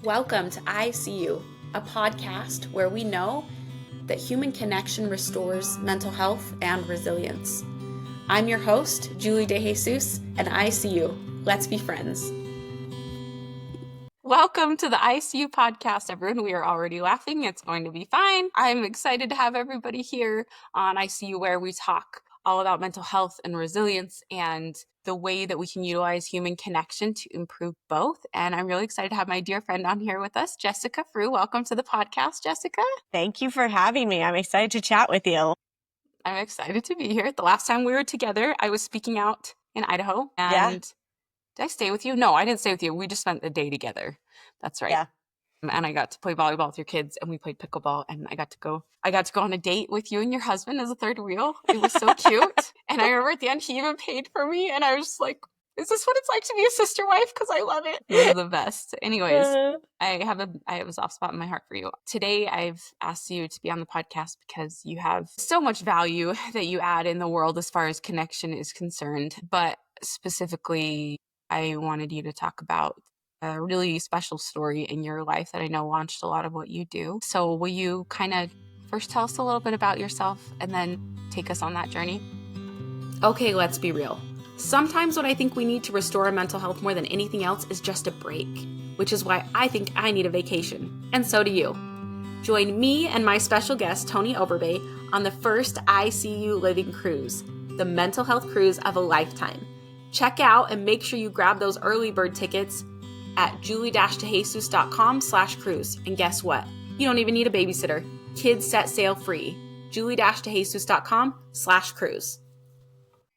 Welcome to I See You, a podcast where we know that human connection restores mental health and resilience. I'm your host, Julie De Jesus, and I see you. Let's be friends. Welcome to the ICU podcast, everyone. We are already laughing. It's going to be fine. I'm excited to have everybody here on ICU, where we talk all about mental health and resilience and the way that we can utilize human connection to improve both. And I'm really excited to have my dear friend on here with us, Jessica Frew. Welcome to the podcast, Jessica. Thank you for having me. I'm excited to chat with you. I'm excited to be here. The last time we were together, I was speaking out in Idaho. And Did I stay with you? No, I didn't stay with you. We just spent the day together. That's right. Yeah. And I got to play volleyball with your kids, and we played pickleball, and I got to go on a date with you and your husband as a third wheel. It was so cute. And I remember at the end, he even paid for me, and I was just like, is this what it's like to be a sister wife? Because I love it. It was the best. Anyways, I have a soft spot in my heart for you. Today, I've asked you to be on the podcast because you have so much value that you add in the world as far as connection is concerned. But specifically, I wanted you to talk about a really special story in your life that I know launched a lot of what you do. So will you kind of first tell us a little bit about yourself and then take us on that journey? Okay, let's be real. Sometimes what I think we need to restore our mental health more than anything else is just a break, which is why I think I need a vacation. And so do you. Join me and my special guest, Tony Oberbay, on the first ICU Living Cruise, the mental health cruise of a lifetime. Check out and make sure you grab those early bird tickets at julie-dejesus.com/cruise. And guess what? You don't even need a babysitter. Kids set sail free. julie-dejesus.com/cruise.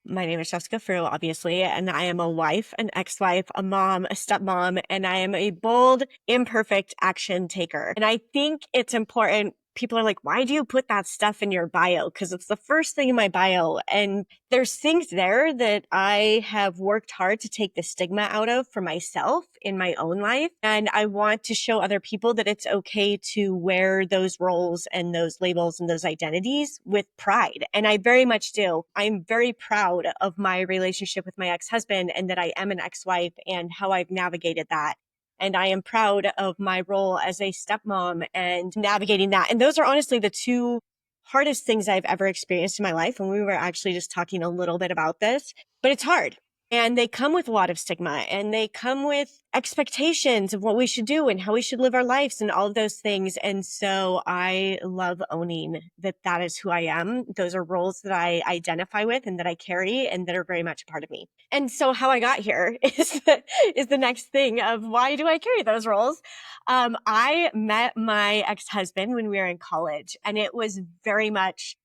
My name is Jessica Frew, obviously, and I am a wife, an ex-wife, a mom, a stepmom, and I am a bold, imperfect action taker. And I think it's important. People are like, why do you put that stuff in your bio? Because it's the first thing in my bio. And there's things there that I have worked hard to take the stigma out of for myself in my own life. And I want to show other people that it's okay to wear those roles and those labels and those identities with pride. And I very much do. I'm very proud of my relationship with my ex-husband and that I am an ex-wife and how I've navigated that. And I am proud of my role as a stepmom and navigating that. And those are honestly the two hardest things I've ever experienced in my life. And we were actually just talking a little bit about this, but it's hard. And they come with a lot of stigma, and they come with expectations of what we should do and how we should live our lives and all of those things. And so I love owning that that is who I am. Those are roles that I identify with and that I carry and that are very much a part of me. And so how I got here is the next thing of why do I carry those roles? I met my ex-husband when we were in college, and it was very much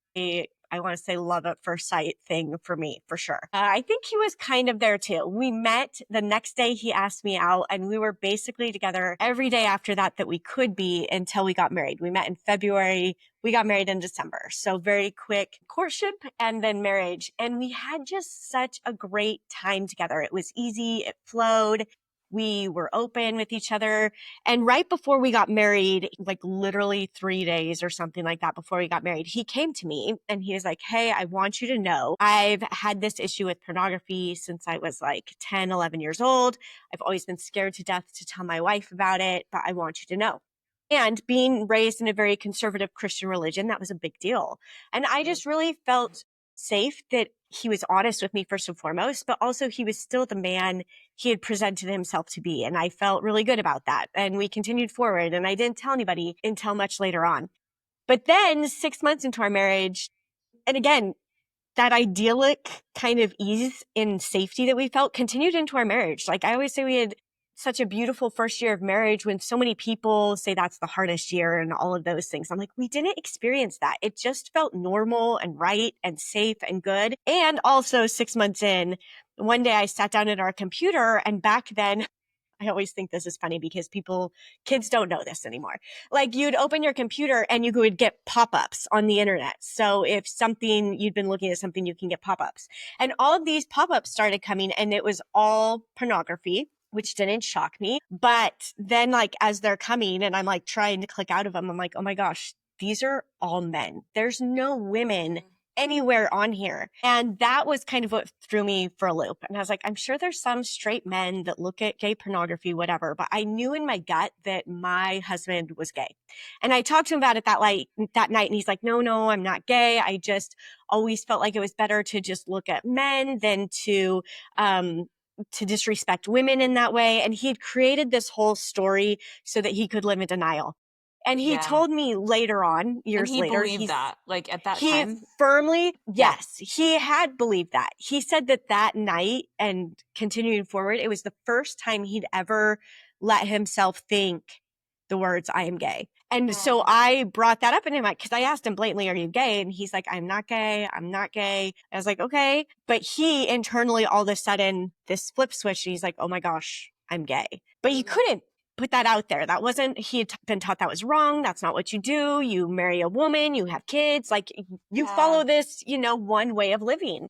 I want to say love at first sight thing for me, for sure. I think he was kind of there too. We met the next day he asked me out, and we were basically together every day after that we could be until we got married. We met in February. We got married in December. So very quick courtship and then marriage. And we had just such a great time together. It was easy. It flowed. We were open with each other. And right before we got married, like literally 3 days or something like that before we got married, he came to me and he was like, hey, I want you to know I've had this issue with pornography since I was like 10, 11 years old. I've always been scared to death to tell my wife about it, but I want you to know. And being raised in a very conservative Christian religion, that was a big deal. And I just really felt safe that he was honest with me first and foremost, but also he was still the man he had presented himself to be. And I felt really good about that. And we continued forward, and I didn't tell anybody until much later on. But then 6 months into our marriage, and again, that idyllic kind of ease and safety that we felt continued into our marriage. Like I always say, we had such a beautiful first year of marriage when so many people say that's the hardest year and all of those things. I'm like, we didn't experience that. It just felt normal and right and safe and good. And also 6 months in, one day I sat down at our computer, and back then, I always think this is funny because kids don't know this anymore. Like you'd open your computer and you would get pop-ups on the internet. So if you'd been looking at something, you can get pop-ups. And all of these pop-ups started coming, and it was all pornography, which didn't shock me. But then like as they're coming and I'm like trying to click out of them, I'm like, oh my gosh, these are all men. There's no women anywhere on here. And that was kind of what threw me for a loop. And I was like, I'm sure there's some straight men that look at gay pornography, whatever. But I knew in my gut that my husband was gay. And I talked to him about it that night. And he's like, no, I'm not gay. I just always felt like it was better to just look at men than to disrespect women in that way. And he had created this whole story so that he could live in denial. And he Yeah. told me later on, And years he later, believed that, like, at that he time. firmly, Yeah. yes, he had believed that. He said that night and continuing forward, it was the first time he'd ever let himself think the words, I am gay. And so I brought that up in him because I asked him blatantly, are you gay? And he's like, I'm not gay. I'm not gay. I was like, okay. But he internally, all of a sudden, this flip switch, and he's like, oh my gosh, I'm gay. But he couldn't put that out there. That wasn't, he had been taught that was wrong. That's not what you do. You marry a woman, you have kids, like you follow this, one way of living.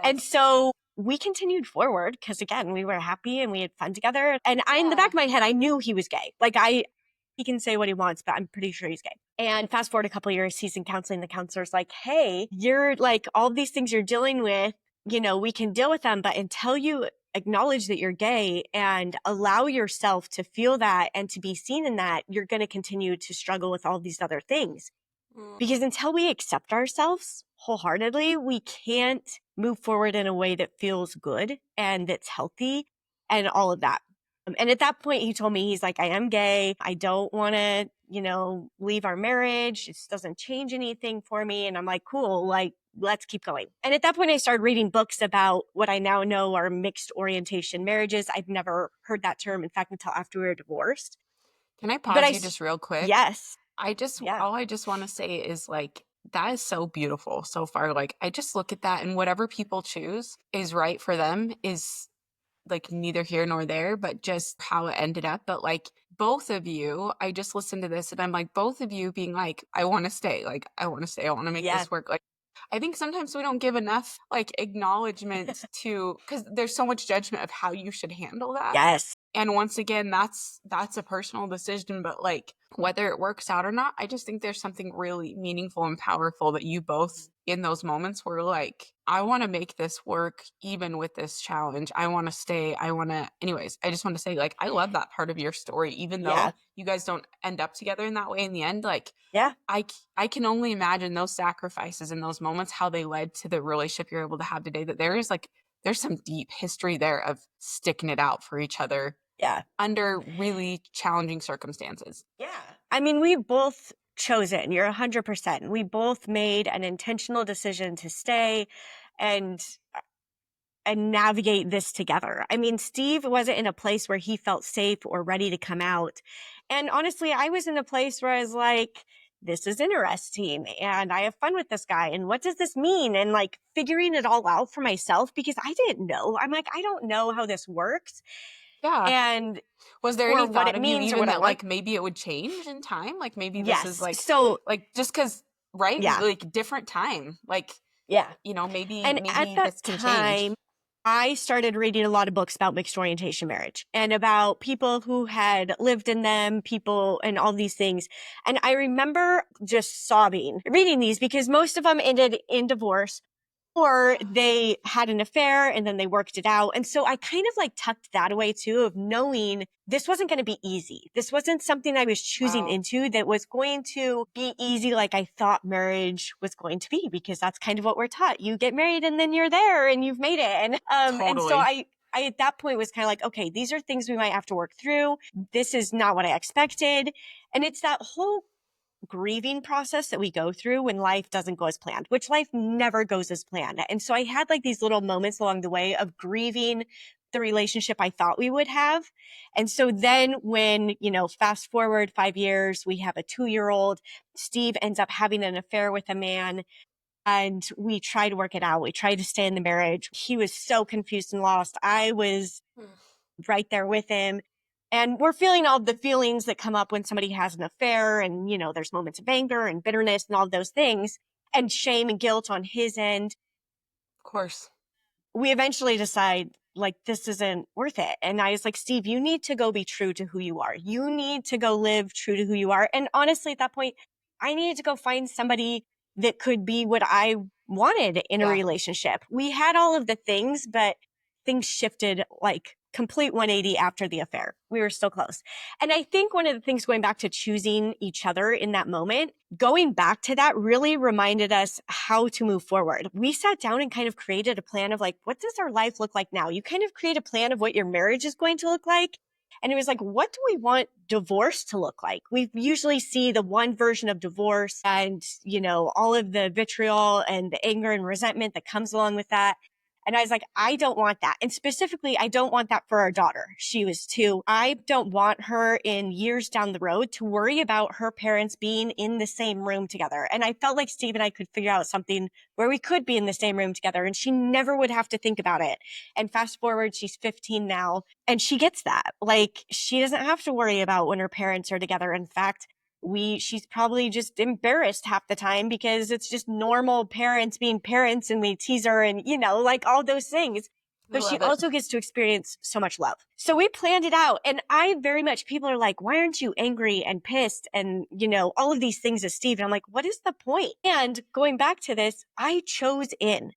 And Yes. so we continued forward because again, we were happy and we had fun together. And in the back of my head, I knew he was gay. Like he can say what he wants, but I'm pretty sure he's gay. And fast forward a couple of years, he's in counseling. The counselor's like, hey, you're like all these things you're dealing with, we can deal with them, but until you acknowledge that you're gay and allow yourself to feel that and to be seen in that, you're going to continue to struggle with all these other things. Because until we accept ourselves wholeheartedly, we can't move forward in a way that feels good and that's healthy and all of that. And at that point, he told me, he's like, I am gay. I don't want to, leave our marriage. It doesn't change anything for me. And I'm like, cool, like, let's keep going. And at that point, I started reading books about what I now know are mixed orientation marriages. I've never heard that term, in fact, until after we were divorced. Can I But pause you just real quick? yes. Yeah. All I just want to say is like, that is so beautiful so far. Like, I just look at that and whatever people choose is right for them is like neither here nor there, but just how it ended up. But like both of you, I just listened to this and I'm like, both of you being like, I want to stay. Like, I want to stay. I want to make Yeah. this work. Like, I think sometimes we don't give enough like acknowledgement to, because there's so much judgment of how you should handle that. Yes. And once again, that's a personal decision, but like whether it works out or not, I just think there's something really meaningful and powerful that you both in those moments were like, I want to make this work even with this challenge. I want to stay. Anyways, I just want to say like, I love that part of your story, even though you guys don't end up together in that way in the end. Like, I can only imagine those sacrifices in those moments, how they led to the relationship you're able to have today, that there's some deep history there of sticking it out for each other. Yeah. Under really challenging circumstances. Yeah. I mean, we both chose it. You're 100%. We both made an intentional decision to stay and navigate this together. I mean, Steve wasn't in a place where he felt safe or ready to come out. And honestly, I was in a place where I was like, this is interesting and I have fun with this guy. And what does this mean? And like figuring it all out for myself because I didn't know. I'm like, I don't know how this works. Yeah. And was there any thought of you even that like maybe it would change in time? Like maybe this is like, so like just because, right? Yeah. Like different time. Like, maybe and at that this can time, change. I started reading a lot of books about mixed orientation marriage and about people who had lived in them, people and all these things. And I remember just sobbing reading these because most of them ended in divorce or they had an affair and then they worked it out. And so I kind of like tucked that away too, of knowing this wasn't going to be easy. This wasn't something I was choosing into that was going to be easy like I thought marriage was going to be, because that's kind of what we're taught. You get married and then you're there and you've made it. And so I at that point was kind of like, okay, these are things we might have to work through. This is not what I expected. And it's that whole grieving process that we go through when life doesn't go as planned, which life never goes as planned. And so I had like these little moments along the way of grieving the relationship I thought we would have. And so then when, fast forward 5 years, we have a 2-year-old, Steve ends up having an affair with a man. And we try to work it out. We try to stay in the marriage. He was so confused and lost. I was right there with him. And we're feeling all the feelings that come up when somebody has an affair. And, there's moments of anger and bitterness and all those things and shame and guilt on his end. Of course. We eventually decide like, this isn't worth it. And I was like, Steve, you need to go be true to who you are. You need to go live true to who you are. And honestly, at that point, I needed to go find somebody that could be what I wanted in a Yeah. relationship. We had all of the things, but things shifted like complete 180 after the affair. We were still close. And I think one of the things going back to choosing each other in that moment, going back to that really reminded us how to move forward. We sat down and kind of created a plan of like, what does our life look like now? You kind of create a plan of what your marriage is going to look like. And it was like, what do we want divorce to look like? We usually see the one version of divorce and, you know, all of the vitriol and the anger and resentment that comes along with that. And I was like, I don't want that. And specifically, I don't want that for our daughter. She was 2. I don't want her in years down the road to worry about her parents being in the same room together. And I felt like Steve and I could figure out something where we could be in the same room together and she never would have to think about it. And fast forward, she's 15 now and she gets that. Like, she doesn't have to worry about when her parents are together. In fact, she's probably just embarrassed half the time because it's just normal parents being parents and we tease her and, you know, like all those things. I But she love it. also gets to experience so much love. So we planned it out. And I very much, people are like, why aren't you angry and pissed? And, you know, all of these things as Steve. And I'm like, what is the point? And going back to this, I chose in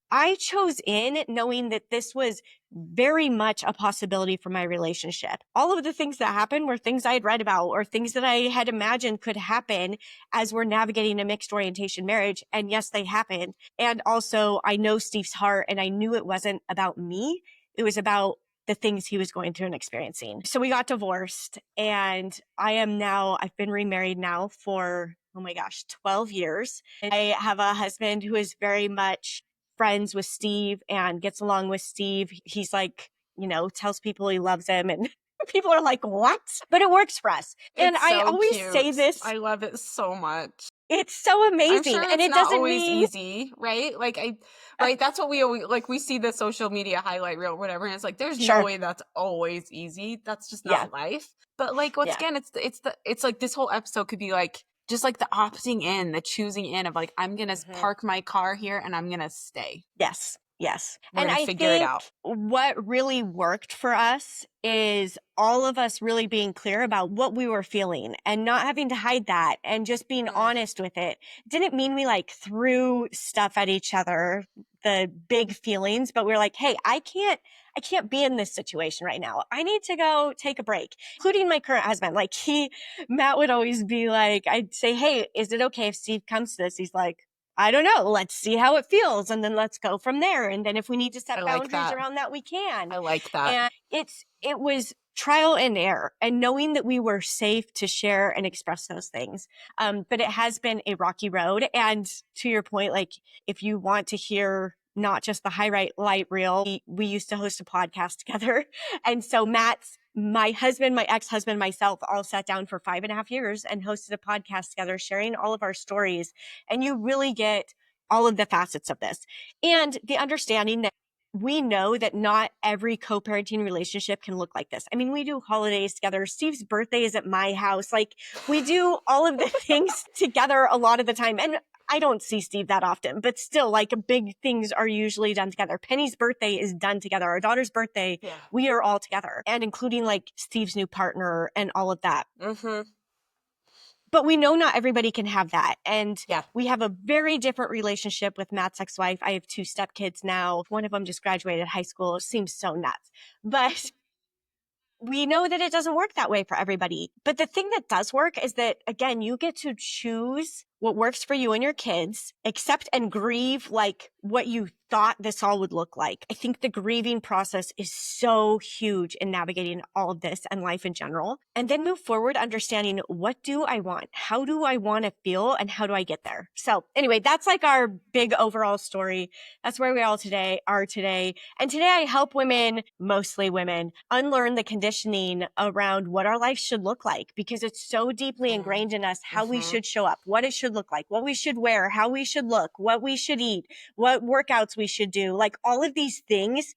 knowing that this was very much a possibility for my relationship. All of the things that happened were things I had read about or things that I had imagined could happen as we're navigating a mixed orientation marriage. And yes, they happened. And also I know Steve's heart and I knew it wasn't about me. It was about the things he was going through and experiencing. So we got divorced and I've been remarried now for, oh my gosh, 12 years. I have a husband who is very much friends with Steve and gets along with Steve. He's like, you know, tells people he loves him and people are like, what? But it works for us. And It's I so always cute. say this. I love it so much. It's so I'm amazing. sure And it's it not doesn't always mean easy, right? Right? That's what we always, like, we see the social media highlight reel, whatever, and it's like, there's no sure. way that's always easy. That's just Yeah. not life. But like, once Yeah. again, it's like this whole episode could be like, just like the opting in, the choosing in of like, I'm going to park my car here and I'm going to stay. Yes. Yes. We're And going to I figure it think out. what really worked for us is all of us really being clear about what we were feeling and not having to hide that and just being honest with it. Didn't mean we like threw stuff at each other, the big feelings, but we're like, hey, I can't be in this situation right now. I need to go take a break, including my current husband. Like Matt would always be like, I'd say, hey, is it okay if Steve comes to this? He's like, I don't know. Let's see how it feels. And then let's go from there. And then if we need to set boundaries around that, we can. I like that. And it was trial and error and knowing that we were safe to share and express those things. But it has been a rocky road. And to your point, like if you want to hear not just the highlight reel, we used to host a podcast together. And so my husband, my ex-husband, myself all sat down for 5.5 years and hosted a podcast together, sharing all of our stories. And you really get all of the facets of this and the understanding that we know that not every co-parenting relationship can look like this. I mean, we do holidays together. Steve's birthday is at my house. Like we do all of the things together a lot of the time. And I don't see Steve that often, but still like big things are usually done together. Penny's birthday is done together. Our daughter's birthday, we are all together and including like Steve's new partner and all of that. But we know not everybody can have that. And we have a very different relationship with Matt's ex-wife. I have 2 stepkids now. One of them just graduated high school. It seems so nuts. But we know that it doesn't work that way for everybody. But the thing that does work is that, again, you get to choose what works for you and your kids, accept and grieve like what you thought this all would look like. I think the grieving process is so huge in navigating all of this and life in general. And then move forward understanding, what do I want? How do I want to feel? And how do I get there? So anyway, that's like our big overall story. That's where we all are today. And today I help women, mostly women, unlearn the conditioning around what our life should look like because it's so deeply ingrained in us how we should show up, what it should look like, what we should wear, how we should look, what we should eat, what workouts we should do, like all of these things,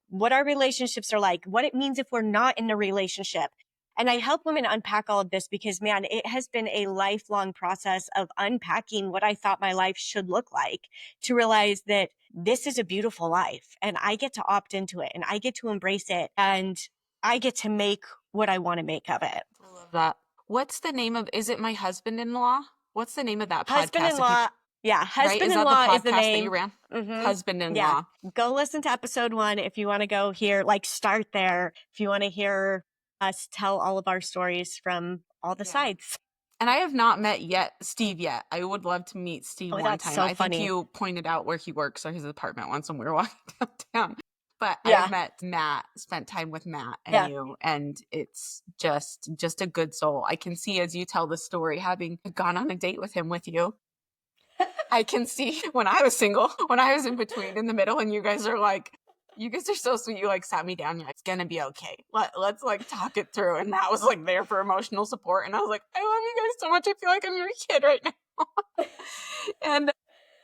what our relationships are like, what it means if we're not in a relationship. And I help women unpack all of this because, man, it has been a lifelong process of unpacking what I thought my life should look like to realize that this is a beautiful life and I get to opt into it and I get to embrace it and I get to make what I want to make of it. I love that. What's the name of, is it My Husband-in-Law? What's the name of that podcast? Husband-in-law. Yeah, right? Is that the husband-in-law is the podcast that you name. ran? Yeah. Husband-in-law. Go listen to episode 1 if you want to go hear, like, start there. If you want to hear us tell all of our stories from all the Yeah. sides. And I have not met Steve yet. I would love to meet Steve Oh, one that's time. so I think funny. you pointed out where he works or his apartment once when we were walking downtown. But I have Yeah. met Matt, spent time with Matt and Yeah. you, and it's just a good soul. I can see as you tell the story, having gone on a date with him with you. I can see when I was single, when I was in between, in the middle, and you guys are like, you guys are so sweet. You like sat me down. You're like, it's gonna be okay. Let's like talk it through. And that was like there for emotional support. And I was like, I love you guys so much. I feel like I'm your kid right now. and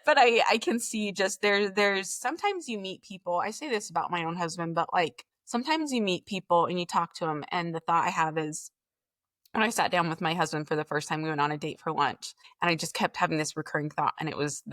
but I can see just there's sometimes you meet people. I say this about my own husband, but like sometimes you meet people and you talk to them, and the thought I have is when I sat down with my husband for the first time, we went on a date for lunch, and I just kept having this recurring thought, and it was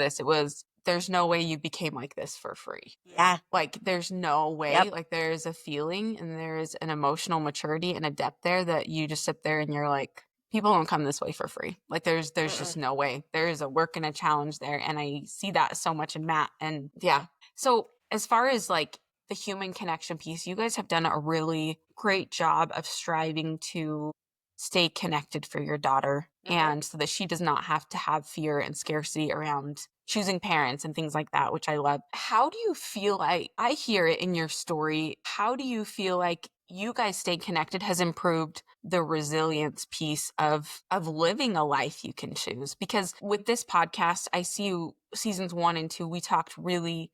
there's no way you became like this for free. Yeah. Like, there's no way. Yep. Like, there is a feeling and there is an emotional maturity and a depth there that you just sit there and you're like, people don't come this way for free. Like, there's just no way. There is a work and a challenge there, and I see that so much in Matt. And yeah. So as far as like the human connection piece, you guys have done a really great job of striving to stay connected for your daughter, and so that she does not have to have fear and scarcity around choosing parents and things like that, which I love. How do you feel like, I hear it in your story, how do you feel like you guys stay connected has improved the resilience piece of living a life you can choose? Because with this podcast, I see you seasons 1 and 2, we talked really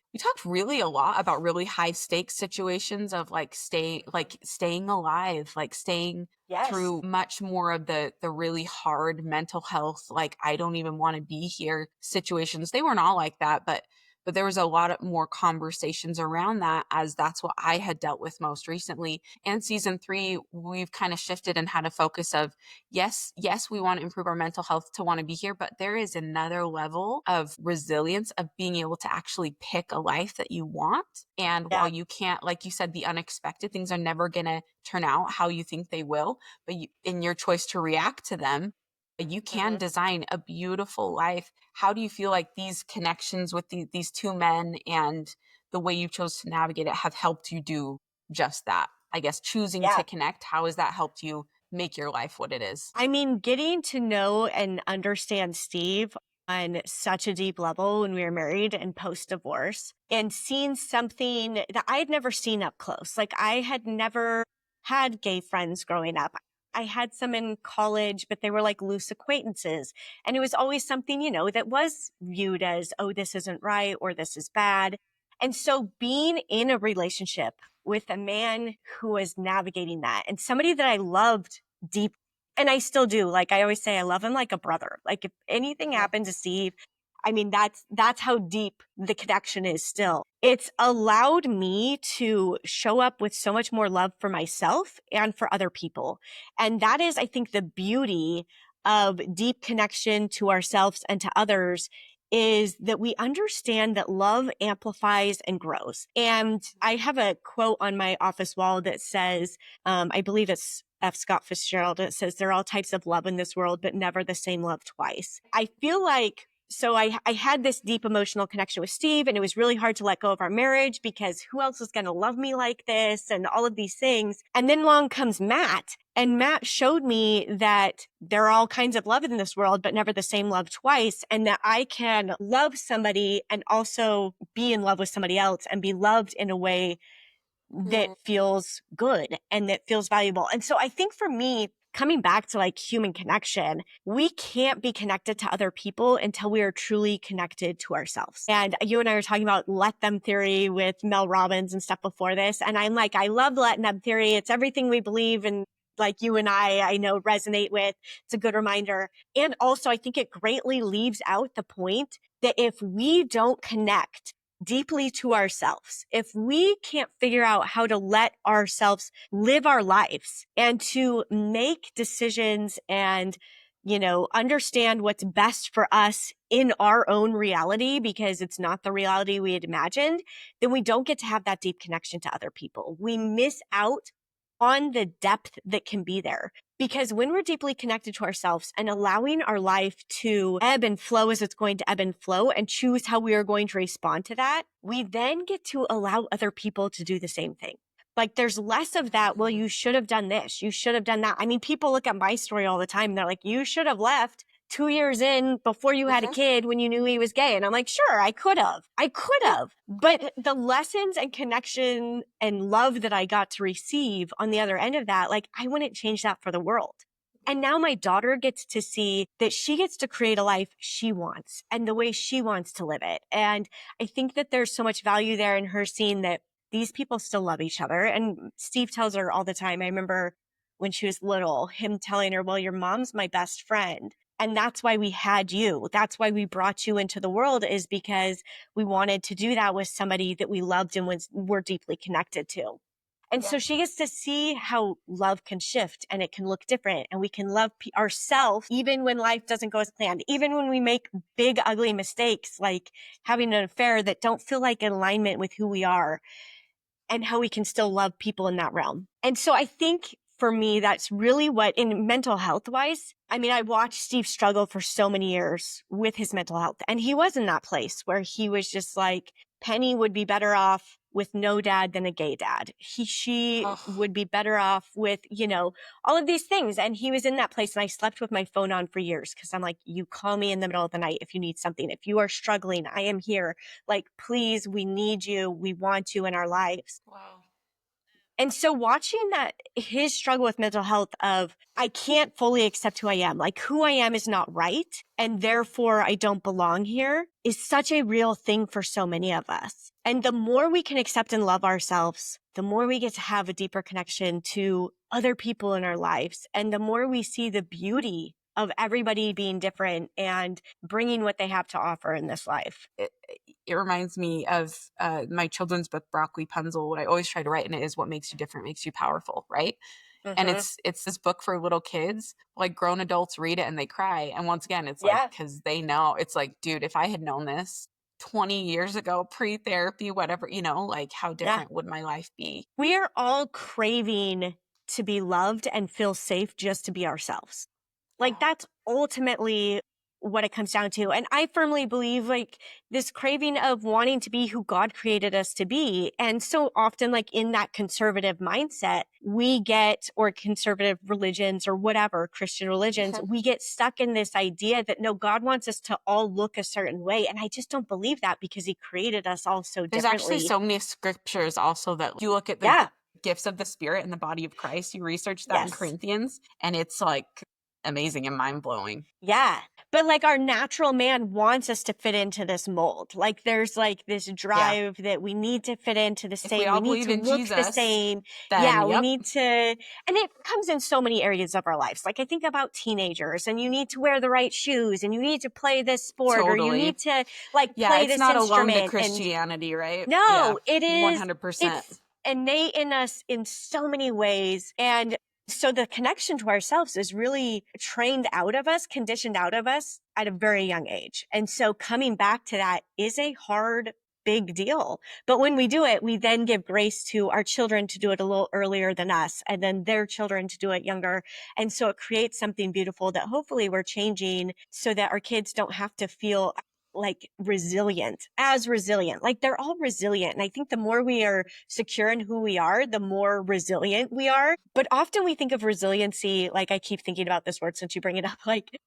a lot about really high stakes situations of like staying alive, like staying Yes. through much more of the really hard mental health, like I don't even want to be here situations. They weren't all like that, but there was a lot of more conversations around that, as that's what I had dealt with most recently. And season 3, we've kind of shifted and had a focus of yes, we want to improve our mental health to want to be here, but there is another level of resilience of being able to actually pick a life that you want. And while you can't, like you said, the unexpected things are never going to turn out how you think they will, but in your choice to react to them, you can design a beautiful life. How do you feel like these connections with these 2 men and the way you chose to navigate it have helped you do just that? I guess choosing to connect, how has that helped you make your life what it is? I mean, getting to know and understand Steve on such a deep level when we were married and post-divorce, and seeing something that I had never seen up close. Like, I had never had gay friends growing up. I had some in college, but they were like loose acquaintances. And it was always something, that was viewed as, oh, this isn't right or this is bad. And so being in a relationship with a man who was navigating that and somebody that I loved deep, and I still do. Like, I always say, I love him like a brother. Like, if anything happened to Steve, I mean, that's how deep the connection is still. It's allowed me to show up with so much more love for myself and for other people. And that is, I think, the beauty of deep connection to ourselves and to others, is that we understand that love amplifies and grows. And I have a quote on my office wall that says, I believe it's F. Scott Fitzgerald. It says, there are all types of love in this world, but never the same love twice. I feel like, so I had this deep emotional connection with Steve, and it was really hard to let go of our marriage because who else is going to love me like this and all of these things. And then along comes Matt, and Matt showed me that there are all kinds of love in this world, but never the same love twice. And that I can love somebody and also be in love with somebody else and be loved in a way that feels good and that feels valuable. And so I think for me, coming back to like human connection, we can't be connected to other people until we are truly connected to ourselves. And you and I were talking about let them theory with Mel Robbins and stuff before this. And I'm like, I love let them theory. It's everything we believe, and like you and I know resonate with. It's a good reminder. And also I think it greatly leaves out the point that if we don't connect deeply to ourselves, if we can't figure out how to let ourselves live our lives and to make decisions and, understand what's best for us in our own reality, because it's not the reality we had imagined, then we don't get to have that deep connection to other people. We miss out on the depth that can be there. Because when we're deeply connected to ourselves and allowing our life to ebb and flow as it's going to ebb and flow and choose how we are going to respond to that, we then get to allow other people to do the same thing. Like there's less of that, well, you should have done this, you should have done that. I mean, people look at my story all the time. And they're like, you should have left 2 years in before you had a kid when you knew he was gay. And I'm like, sure, I could have. But the lessons and connection and love that I got to receive on the other end of that, like I wouldn't change that for the world. And now my daughter gets to see that she gets to create a life she wants and the way she wants to live it. And I think that there's so much value there in her seeing that these people still love each other. And Steve tells her all the time. I remember when she was little, him telling her, well, your mom's my best friend. And that's why we had you. That's why we brought you into the world, is because we wanted to do that with somebody that we loved and were deeply connected to. And so she gets to see how love can shift and it can look different, and we can love ourselves even when life doesn't go as planned, even when we make big, ugly mistakes, like having an affair that don't feel like in alignment with who we are, and how we can still love people in that realm. And so I think for me, that's really what, in mental health wise, I mean, I watched Steve struggle for so many years with his mental health. And he was in that place where he was just like, Penny would be better off with no dad than a gay dad. She would be better off with, all of these things. And he was in that place. And I slept with my phone on for years because I'm like, you call me in the middle of the night if you need something. If you are struggling, I am here. Like, please, we need you. We want you in our lives. Wow. And so watching that, his struggle with mental health of, I can't fully accept who I am. Like who I am is not right. And therefore I don't belong here, is such a real thing for so many of us. And the more we can accept and love ourselves, the more we get to have a deeper connection to other people in our lives. And the more we see the beauty of everybody being different and bringing what they have to offer in this life. It reminds me of my children's book, Broccoli Punzel. What I always try to write in it is what makes you different makes you powerful, right? Mm-hmm. And it's this book for little kids. Like grown adults read it and they cry. And once again, it's like, because they know, it's like, dude, if I had known this 20 years ago, pre-therapy, whatever, like how different would my life be? We are all craving to be loved and feel safe just to be ourselves. Like that's ultimately what it comes down to. And I firmly believe like this craving of wanting to be who God created us to be. And so often like in that conservative mindset, we get, or conservative religions or whatever, Christian religions, we get stuck in this idea that no, God wants us to all look a certain way. And I just don't believe that because he created us all so differently. There's actually so many scriptures also that you look at the gifts of the Spirit in the body of Christ. You research that in Corinthians and it's like amazing and mind-blowing. Yeah. But like our natural man wants us to fit into this mold. Like there's like this drive that we need to fit into the same. We need to look the same. We need to, and it comes in so many areas of our lives. Like I think about teenagers and you need to wear the right shoes and you need to play this sport or you need to like play this instrument. Yeah, it's not alone to Christianity, right? No, it is 100%. It's innate in us in so many ways. And so the connection to ourselves is really trained out of us, conditioned out of us at a very young age. And so coming back to that is a hard, big deal. But when we do it, we then give grace to our children to do it a little earlier than us, and then their children to do it younger. And so it creates something beautiful that hopefully we're changing so that our kids don't have to feel like resilient, like they're all resilient. And I think the more we are secure in who we are, the more resilient we are. But often we think of resiliency, like I keep thinking about this word since you bring it up, like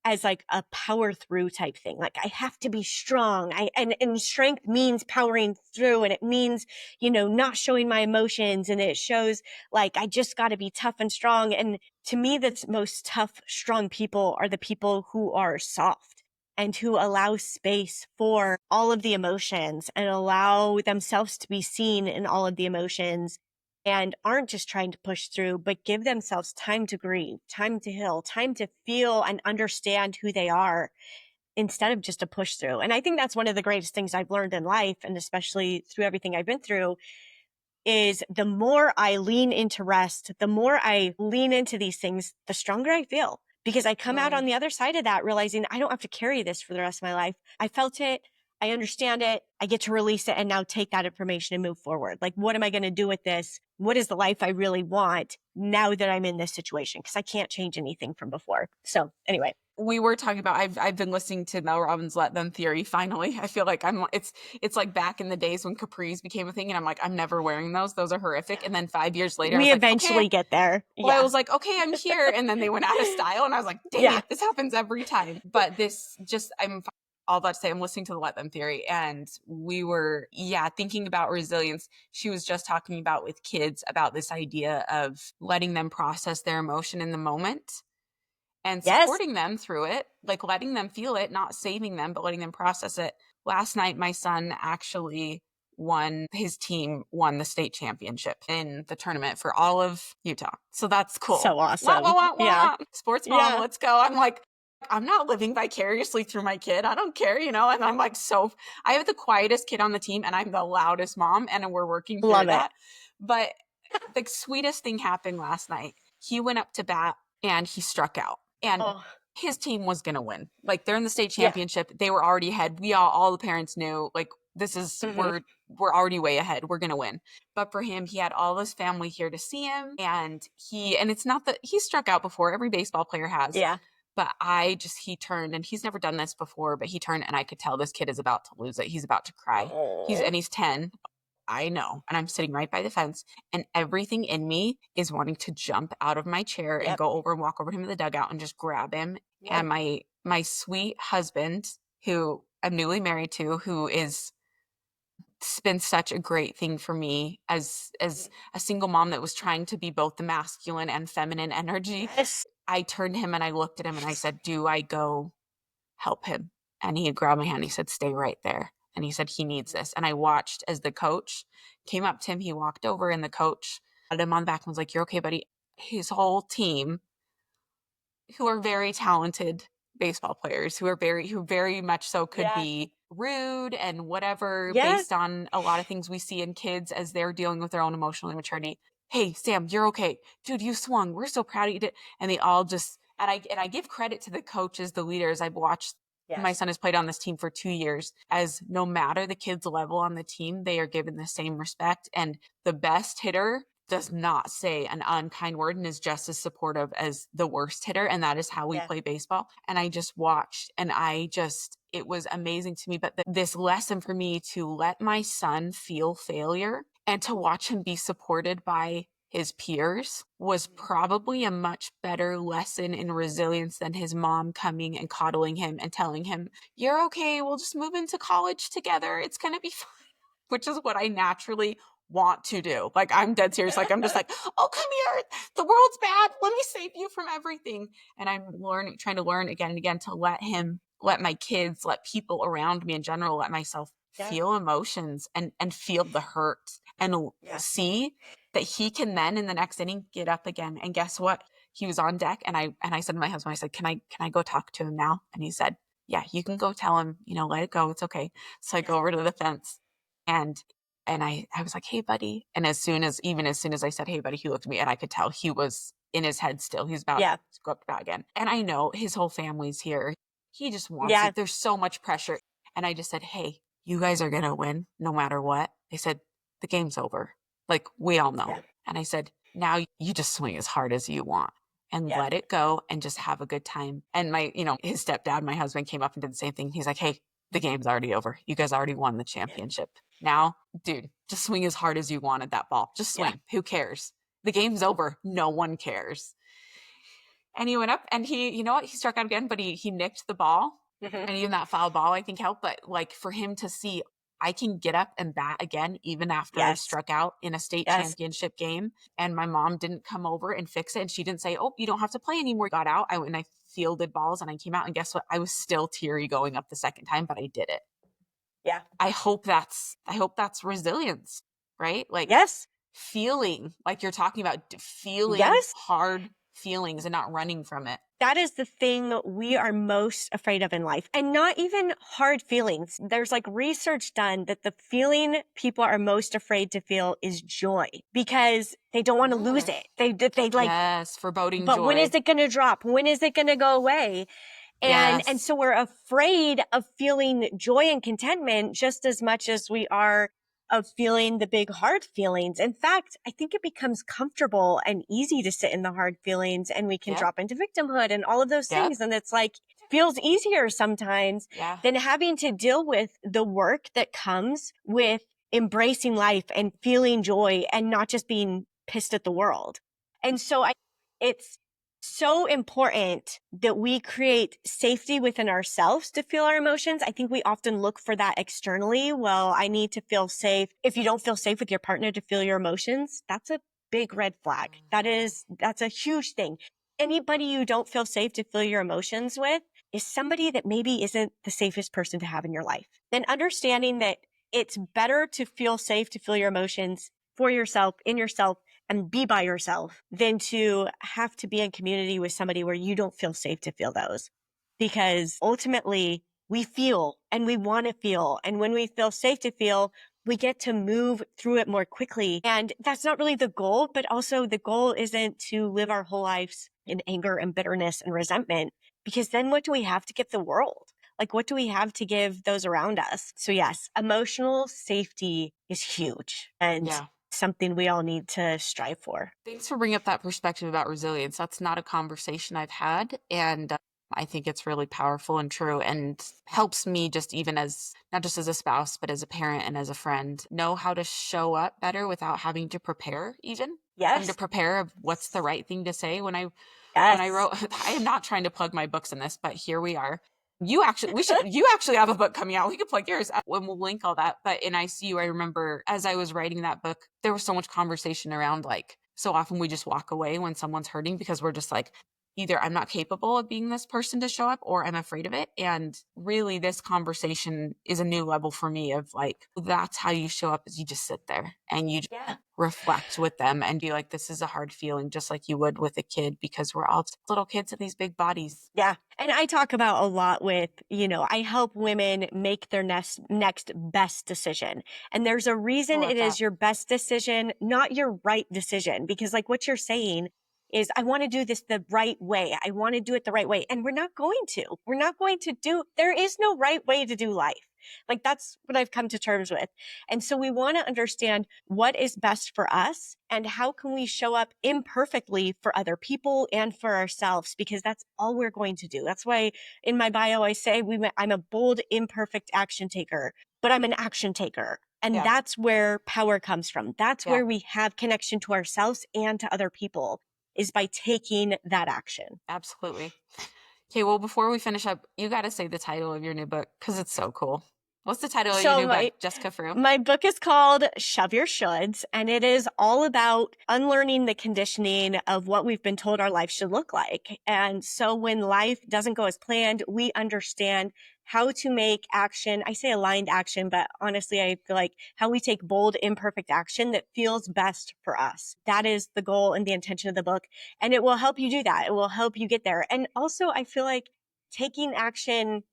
as like a power through type thing. Like I have to be strong. And strength means powering through, and it means, not showing my emotions. And it shows like, I just got to be tough and strong. And to me, the most tough, strong people are the people who are soft and who allow space for all of the emotions and allow themselves to be seen in all of the emotions and aren't just trying to push through, but give themselves time to grieve, time to heal, time to feel and understand who they are instead of just a push through. And I think that's one of the greatest things I've learned in life, and especially through everything I've been through, is the more I lean into rest, the more I lean into these things, the stronger I feel. Because I come out on the other side of that realizing I don't have to carry this for the rest of my life. I felt it. I understand it. I get to release it and now take that information and move forward. Like, what am I going to do with this? What is the life I really want now that I'm in this situation? Because I can't change anything from before. So anyway. We were talking about, I've been listening to Mel Robbins' Let Them Theory finally. I feel like it's like back in the days when capris became a thing, and I'm like, I'm never wearing those. Those are horrific. And then 5 years later, I was We like, eventually okay. get there. Well, I Yeah. was like, okay, I'm here. And then they went out of style, and I was like, dang Yeah. it, this happens every time. But this just, I'm all about to say, I'm listening to the Let Them Theory, and we were, thinking about resilience. She was just talking about with kids about this idea of letting them process their emotion in the moment and Yes. supporting them through it, like letting them feel it, not saving them, but letting them process it. Last night, my son actually his team won the state championship in the tournament for all of Utah. So that's cool. So Wah, wah, awesome. wah, Yeah. wah. Sports mom, Yeah. let's go. I'm like, I'm not living vicariously through my kid. I don't care, and I'm like, I have the quietest kid on the team and I'm the loudest mom, and we're working through Love it. that. But the sweetest thing happened last night. He went up to bat and he struck out. And his team was going to win. Like, they're in the state championship. They were already ahead. All the parents knew, like, this is, we're already way ahead. We're going to win. But for him, he had all his family here to see him. And it's not that he struck out before. Every baseball player has. Yeah. But he turned, and he's never done this before, but he turned and I could tell this kid is about to lose it. He's about to cry. He's 10. I know. And I'm sitting right by the fence, and everything in me is wanting to jump out of my chair and go over and walk over to him in the dugout and just grab him. And my sweet husband, who I'm newly married to, who it's been such a great thing for me as a single mom that was trying to be both the masculine and feminine energy. Yes. I turned to him and I looked at him and I said, do I go help him? And he had grabbed my hand. He said, stay right there. And he said, he needs this. And I watched as the coach came up to him. He walked over, and the coach patted him on the back and was like, you're okay, buddy. His whole team, who are very talented baseball players, who very much so could be rude and whatever, based on a lot of things we see in kids as they're dealing with their own emotional immaturity. Hey, Sam, you're okay. Dude, you swung. We're so proud of you. And they all just, and I give credit to the coaches, the leaders. I've watched, my son has played on this team for 2 years, as no matter the kid's level on the team, they are given the same respect. And the best hitter does not say an unkind word and is just as supportive as the worst hitter. And that is how we play baseball. And I just watched, and it was amazing to me. But this lesson for me to let my son feel failure and to watch him be supported by his peers was probably a much better lesson in resilience than his mom coming and coddling him and telling him, you're okay, we'll just move into college together, it's going to be fine, which is what I naturally want to do. Like, I'm dead serious. Like, I'm just like, oh, come here, the world's bad, let me save you from everything. And I'm trying to learn again and again to let my kids, let people around me in general, let myself feel emotions and feel the hurt and see that he can then in the next inning get up again. And guess what? He was on deck, and I said to my husband, I said, can I go talk to him now? And he said, yeah, you can go tell him, let it go. It's okay. So I go over to the fence, and I was like, hey, buddy. And as soon as I said, hey, buddy, he looked at me, and I could tell he was in his head still. He's about to go up to bat again. And I know his whole family's here. He just wants it. There's so much pressure. And I just said, hey, you guys are going to win no matter what. They said, the game's over. Like, we all know. And I said, now you just swing as hard as you want and let it go and just have a good time. And his stepdad, my husband, came up and did the same thing. He's like, hey, the game's already over. You guys already won the championship. Now, dude, just swing as hard as you want at that ball. Just swing. Who cares? The game's over. No one cares. And he went up and he struck out again, but he nicked the ball. And even that foul ball, I think, helped. But like, for him to see, I can get up and bat again, even after I struck out in a state championship game. And my mom didn't come over and fix it. And she didn't say, oh, you don't have to play anymore. Got out. And I fielded balls and I came out, and guess what? I was still teary going up the second time, but I did it. Yeah. I hope that's resilience, right? Like, feeling like you're talking about, feeling hard feelings and not running from it. That is the thing we are most afraid of in life. And not even hard feelings. There's like research done that the feeling people are most afraid to feel is joy, because they don't want to lose it. They like, foreboding but joy. when is it going to drop? When is it going to go away? And Yes. so we're afraid of feeling joy and contentment just as much as we are of feeling the big hard feelings. In fact, I think it becomes comfortable and easy to sit in the hard feelings, and we can Yep. drop into victimhood and all of those Yep. things. And it's like, feels easier sometimes Yeah. than having to deal with the work that comes with embracing life and feeling joy and not just being pissed at the world. And so it's so important that we create safety within ourselves to feel our emotions. I think we often look for that externally. Well, I need to feel safe. If you don't feel safe with your partner to feel your emotions, that's a big red flag. That's a huge thing. Anybody you don't feel safe to feel your emotions with is somebody that maybe isn't the safest person to have in your life. Then understanding that it's better to feel safe to feel your emotions for yourself, in yourself, and be by yourself than to have to be in community with somebody where you don't feel safe to feel those. Because ultimately, we feel and we want to feel. And when we feel safe to feel, we get to move through it more quickly. And that's not really the goal, but also the goal isn't to live our whole lives in anger and bitterness and resentment, because then what do we have to give the world? Like, what do we have to give those around us? So yes, emotional safety is huge and Yeah. something we all need to strive for. Thanks for bringing up that perspective about resilience. That's not a conversation I've had. And I think it's really powerful and true and helps me just even as not just as a spouse, but as a parent and as a friend, know how to show up better without having to prepare, even having to Yes. prepare of what's the right thing to say. When I Yes. wrote, I am not trying to plug my books in this, but here we are. You actually have a book coming out. We could plug yours when we'll link all that. But in ICU, I remember as I was writing that book, there was so much conversation around like, so often we just walk away when someone's hurting because we're just like, either I'm not capable of being this person to show up or I'm afraid of it. And really this conversation is a new level for me of like, that's how you show up is you just sit there and you Yeah. reflect with them and be like, this is a hard feeling, just like you would with a kid, because we're all little kids in these big bodies. Yeah. And I talk about a lot with, I help women make their next best decision. And there's a reason I love it is that. your best decision, not your right decision. Because like what you're saying is, I want to do this the right way. I want to do it the right way. And we're not going to. There is no right way to do life. Like that's what I've come to terms with. And so we want to understand what is best for us and how can we show up imperfectly for other people and for ourselves, because that's all we're going to do. That's why in my bio, I say I'm a bold, imperfect action taker, but I'm an action taker. And Yeah. that's where power comes from. That's Yeah. where we have connection to ourselves and to other people, is by taking that action. Absolutely. Okay, well, before we finish up, you got to say the title of your new book because it's so cool. What's the title of your So new book, Jessica Frew? my book is called Shove Your Shoulds, and it is all about unlearning the conditioning of what we've been told our life should look like. And so when life doesn't go as planned, we understand how to make action. I say aligned action, but honestly, I feel like how we take bold, imperfect action that feels best for us. That is the goal and the intention of the book. And it will help you do that. It will help you get there. And also, I feel like taking action,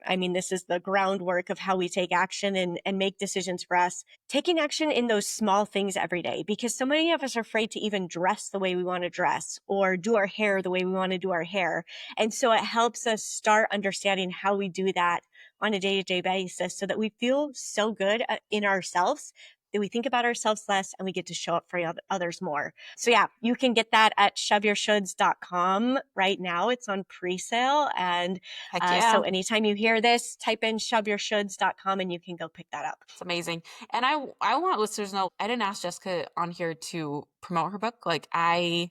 this is the groundwork of how we take action and make decisions for us. Taking action in those small things every day, because so many of us are afraid to even dress the way we want to dress or do our hair the way we want to do our hair. And so it helps us start understanding how we do that on a day-to-day basis so that we feel so good in ourselves that we think about ourselves less and we get to show up for others more. So yeah, you can get that at shoveyourshoulds.com right now. It's on pre-sale. And Heck yeah. so anytime you hear this, type in shoveyourshoulds.com and you can go pick that up. It's amazing. And I want listeners to know, I didn't ask Jessica on here to promote her book. Like, I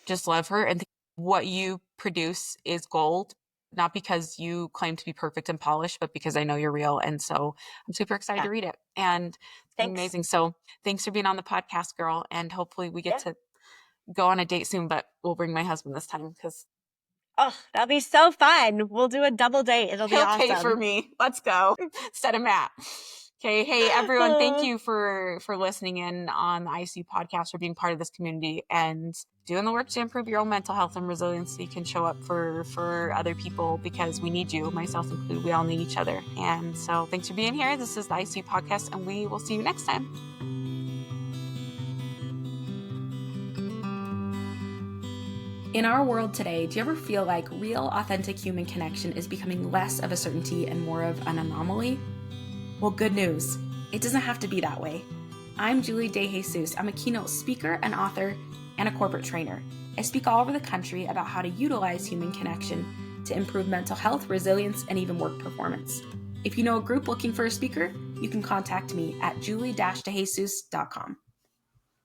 just love her and think what you produce is gold, not because you claim to be perfect and polished, but because I know you're real. And so I'm super excited to read it. And it's Thanks. amazing. So thanks for being on the podcast, girl. And hopefully we get to go on a date soon, but we'll bring my husband this time because that'll be so fun. We'll do a double date. It'll be awesome. He'll pay for me. Let's go. Instead of Matt. Okay. Hey, everyone. Thank you for listening in on the ICU podcast, for being part of this community and doing the work to improve your own mental health and resilience so you can show up for other people, because we need you, myself included. We all need each other. And so thanks for being here. This is the ICU podcast, and we will see you next time. In our world today, do you ever feel like real, authentic human connection is becoming less of a certainty and more of an anomaly? Well, good news. It doesn't have to be that way. I'm Julie De Jesus. I'm a keynote speaker, an author, and a corporate trainer. I speak all over the country about how to utilize human connection to improve mental health, resilience, and even work performance. If you know a group looking for a speaker, you can contact me at julie-dejesus.com.